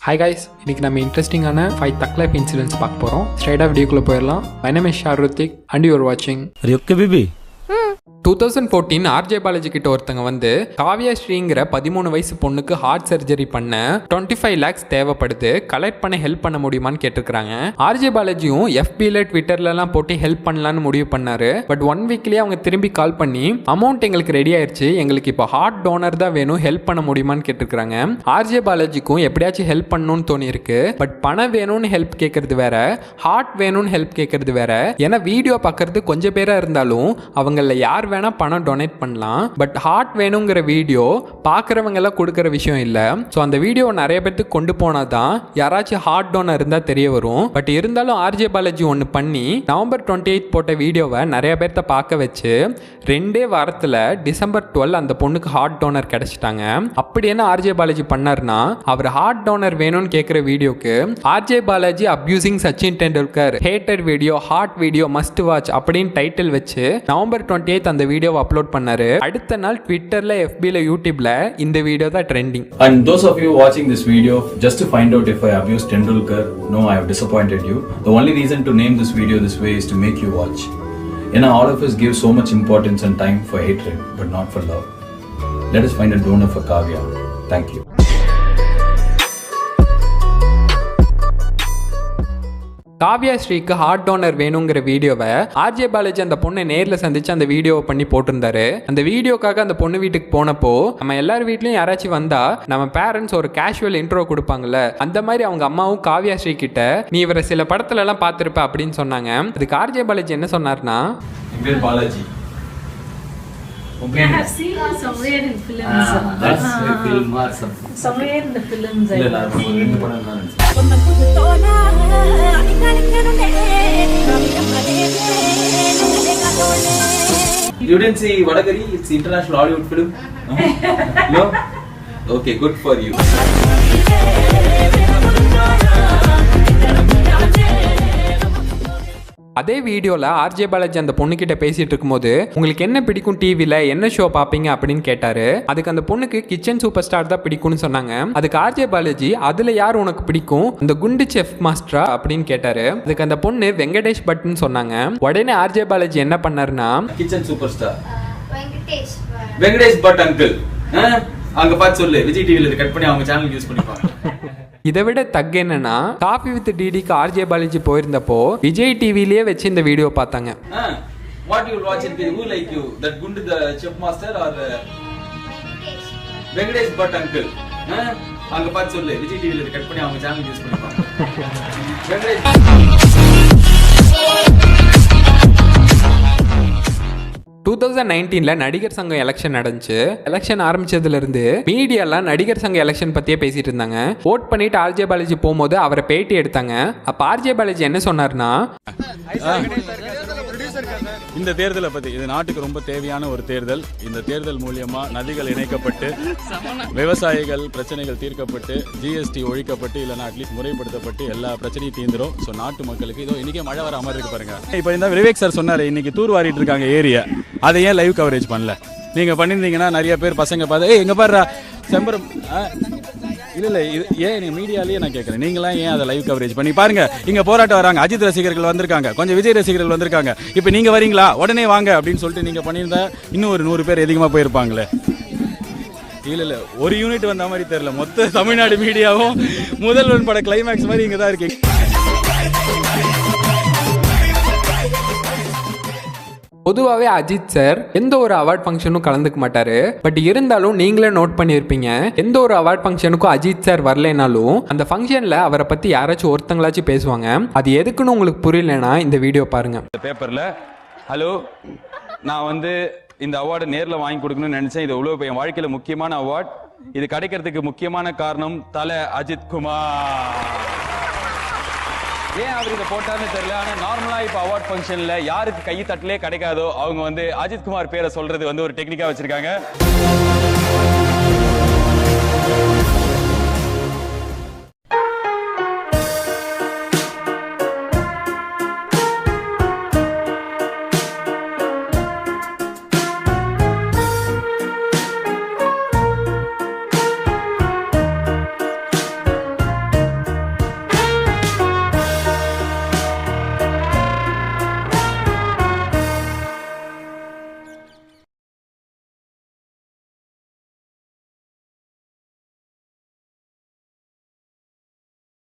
Hi guys, இன்னைக்கு நம்ம இன்ட்ரெஸ்டிங்கான 5 Thug Life incidents பார்க்க போறோம். ஸ்ட்ரைட்டா வீடியோக்குள்ள போயிடலாம். My name is Sharutik and you are watching. Are you okay, baby? 2014 RJ Balaji கிட்ட ஒருத்தங்க வந்து காவ்யா ஸ்ரீங்கிற 13 வயசு பொண்ணுக்கு ஹார்ட் சர்ஜரி பண்ண 25 lakhs தேவைப்படுது, கலெக்ட் பண்ண ஹெல்ப் பண்ண முடியுமான்னு கேட்டிருக்காங்க. ஆர்ஜே பாலாஜியும் FBல ட்விட்டர்லாம் போட்டு ஹெல்ப் பண்ணலான்னு முடிவு பண்ணாரு. பட் 1 வீக்லயே அவங்க திரும்பி கால் பண்ணி அமௌண்ட் எங்களுக்கு ரெடி ஆயிடுச்சு, எங்களுக்கு இப்போ ஹார்ட் டோனர் தான் வேணும், ஹெல்ப் பண்ண முடியுமான்னு கேட்டிருக்காங்க. ஆர்ஜே பாலாஜிக்கும் எப்படியாச்சும் ஹெல்ப் பண்ணணும்னு தோணி இருக்கு. பட் பணம் வேணும்னு ஹெல்ப் கேட்கறது வேற, ஹார்ட் வேணும்னு ஹெல்ப் கேட்கறது வேற. ஏன்னா வீடியோ பார்க்கறது கொஞ்சம் பேரா இருந்தாலும் அவங்கள யார் வேணா பணம் டொனேட் பண்ணலாம். பட் ஹார்ட் வேணுங்கிற வீடியோ பார்க்குறவங்க எல்லாம் கொடுக்குற விஷயம் இல்லை. ஸோ அந்த வீடியோ நிறைய பேருக்கு கொண்டு போனாதான் யாராச்சும் ஹார்ட் டோனர் இருந்தால் தெரிய வரும். பட் இருந்தாலும் ஆர்ஜே பாலாஜி ஒன்று பண்ணி November 28 போட்ட வீடியோவை நிறைய பேர்த்த பார்க்க வச்சு 2 வாரத்தில் December 12 அந்த பொண்ணுக்கு ஹார்ட் டோனர் கிடைச்சிட்டாங்க. அப்படி என்ன ஆர்ஜே பாலாஜி பண்ணார்னா, அவர் ஹார்ட் டோனர் வேணும்னு கேட்குற வீடியோக்கு RJ Balaji abusing Sachin Tendulkar hater video hard video must watch அப்படின்னு டைட்டில் வச்சு November 28 அந்த வீடியோவை அப்லோட் பண்ணாரு. அடுத்த நாள் ட்விட்டர்ல FBல யூடியூப்ல இந்த வீடியோ தான் trending. And those of you watching this video just to find out if I abused Tendulkar, no, I have disappointed you. The only reason to name this video this way is to make you watch. All of us give so much importance and time for hatred but not for love. Let us find a donor for Kavya. Thank you. Kavya ஸ்ரீக்கு heart donor வேணுங்கிற வீடியோவை RJ Balaji அந்த பொண்ணை நேரில் சந்திச்சு அந்த வீடியோவை பண்ணி போட்டிருந்தாரு. அந்த வீடியோக்காக அந்த பொண்ணு வீட்டுக்கு போனப்போ நம்ம எல்லார் வீட்லயும் யாராச்சும் வந்தா நம்ம பேரண்ட்ஸ் ஒரு கேஷுவல் இன்ட்ரோ கொடுப்பாங்கல்ல, அந்த மாதிரி அவங்க அம்மாவும் காவ்யா ஸ்ரீ கிட்ட நீ இவரை சில படத்துல எல்லாம் பார்த்திருப்ப அப்படின்னு சொன்னாங்க. அதுக்கு ஆர்ஜே பாலாஜி என்ன சொன்னார்னா, Balaji I have seen you somewhere in films. That's a film or something. Somewhere in the films. You didn't see Vadagari? It's international Hollywood film. No? Okay, good for you. அதே வீடியோவில் ஆர்ஜே பாலாஜி அந்த பொண்ணுக்கிட்ட பேசிட்டு இருக்கும்போது உங்களுக்கு என்ன பிடிக்கும், டிவியில் என்ன ஷோ பார்ப்பீங்க அப்படின்னு கேட்டாரு. அதுக்கு அந்த பொண்ணுக்கு கிச்சன் சூப்பர் ஸ்டார் தான் பிடிக்கும்னு சொன்னாங்க. அதுக்கு ஆர்ஜே பாலாஜி அதுல யார் உனக்கு பிடிக்கும், அந்த குண்டு செஃப் மாஸ்டரா அப்படின்னு கேட்டாரு. அதுக்கு அந்த பொண்ணு வெங்கடேஷ் பட்னு சொன்னாங்க. உடனே ஆர்ஜே பாலாஜி என்ன பண்ணாருன்னா, kitchen super star Venkatesh but uncle அங்க பார்த்து சொல்லு, விஜய் டிவில கட் பண்ணி அவங்க சேனல் யூஸ் பண்ணிப்பாங்க. இதை விட தக் என்னன்னா, காஃபி வித் டிடிக்கு ஆர்ஜே பாலாஜி போயிருந்தப்போ விஜய் டிவிலேயே வச்சு இந்த வீடியோ பார்த்தாங்க. What you will watch it, who like you, that Gundu the chef master or Venkatesh Bhatt uncle? அங்க பார்த்து சொல்லு, விஜய் டிவில கட் பண்ணி அவங்க சேனல் யூஸ் பண்ணிப்பாங்க. வெங்கடேஷ் 2019 நடிகர் சங்கம் எலெக்ஷன் நடந்துச்சு. எலெக்ஷன் ஆரம்பிச்சதுல இருந்து மீடியாலாம் நடிகர் சங்க எலெக்ஷன் பத்தியே பேசிட்டு இருந்தாங்க. ஓட் பண்ணிட்டு ஆர்ஜே பாலாஜி போகும்போது அவரை பேட்டி எடுத்தாங்க. அப்ப ஆர்ஜே பாலாஜி என்ன சொன்னார்னா, இந்த தேர்தலை பத்தி, இது நாட்டுக்கு ரொம்ப தேவையான ஒரு தேர்தல். இந்த தேர்தல் மூலியமா நதிகள் இணைக்கப்பட்டு விவசாயிகள் பிரச்சனைகள் தீர்க்கப்பட்டு ஜிஎஸ்டி ஒழிக்கப்பட்டு இல்லைன்னா அட்லீஸ்ட் முறைப்படுத்தப்பட்டு எல்லா பிரச்சனையும் தீர்ந்துடும். ஸோ நாட்டு மக்களுக்கு இதோ இன்னைக்கே மழை வர மாதிரி இருக்கு பாருங்க. இப்போ இந்த விவேக் சார் சொன்னாரு இன்னைக்கு தூர் வாரிட்டு இருக்காங்க ஏரியா, அதை ஏன் லைவ் கவரேஜ் பண்ணல? நீங்க பண்ணிருந்தீங்கன்னா நிறைய பேர் பசங்க பார்த்து எங்க பாரு செம்பரம் இல்ல ஏன் நீங்க மீடியாலேயே நான் கேட்கறேன், நீங்களாம் ஏன் அதை லைவ் கவரேஜ் பண்ணி பாருங்க. இங்க போராட்டம் வராங்க, அஜித் ரசிகர்கள் வந்திருக்காங்க, கொஞ்சம் விஜய் ரசிகர்கள் வந்திருக்காங்க, இப்போ நீங்க வரீங்களா உடனே வாங்க அப்படின்னு சொல்லிட்டு நீங்க பண்ணியிருந்தா இன்னும் ஒரு 100 பேர் அதிகமா போயிருப்பாங்களே. இல்ல ஒரு யூனிட் வந்த மாதிரி தெரியல, மொத்த தமிழ்நாடு மீடியாவும் முதல்வன் பட கிளைமேக்ஸ் மாதிரி இங்க தான் இருக்கீங்க. பொதுவாகவே அஜித் சார் எந்த ஒரு அவார்ட் ஃபங்க்ஷனும் கலந்துக்க மாட்டாரு. பட் இருந்தாலும் நீங்களே நோட் பண்ணியிருப்பீங்க, எந்த ஒரு அவார்ட் ஃபங்க்ஷனுக்கும் அஜித் சார் வரலைனாலும் அந்த ஃபங்க்ஷனில் அவரை பற்றி யாராச்சும் ஒருத்தங்களாச்சும் பேசுவாங்க. அது எதுக்குன்னு உங்களுக்கு புரியலன்னா இந்த வீடியோ பாருங்க. பேப்பரில் ஹலோ, நான் வந்து இந்த அவார்டு நேரில் வாங்கி கொடுக்கணும்னு நினச்சேன். இது இவ்வளோ என் வாழ்க்கையில் முக்கியமான அவார்ட். இது கிடைக்கிறதுக்கு முக்கியமான காரணம் தலை அஜித் குமார். ஏன் அவர் இதை போட்டாருன்னு தெரியல. ஆனால் நார்மலாக இப்போ அவார்ட் ஃபங்க்ஷனில் யாருக்கு கை தட்டிலே கிடைக்காதோ அவங்க வந்து அஜித் குமார் பேரை சொல்றது வந்து ஒரு டெக்னிக்காக வச்சிருக்காங்க.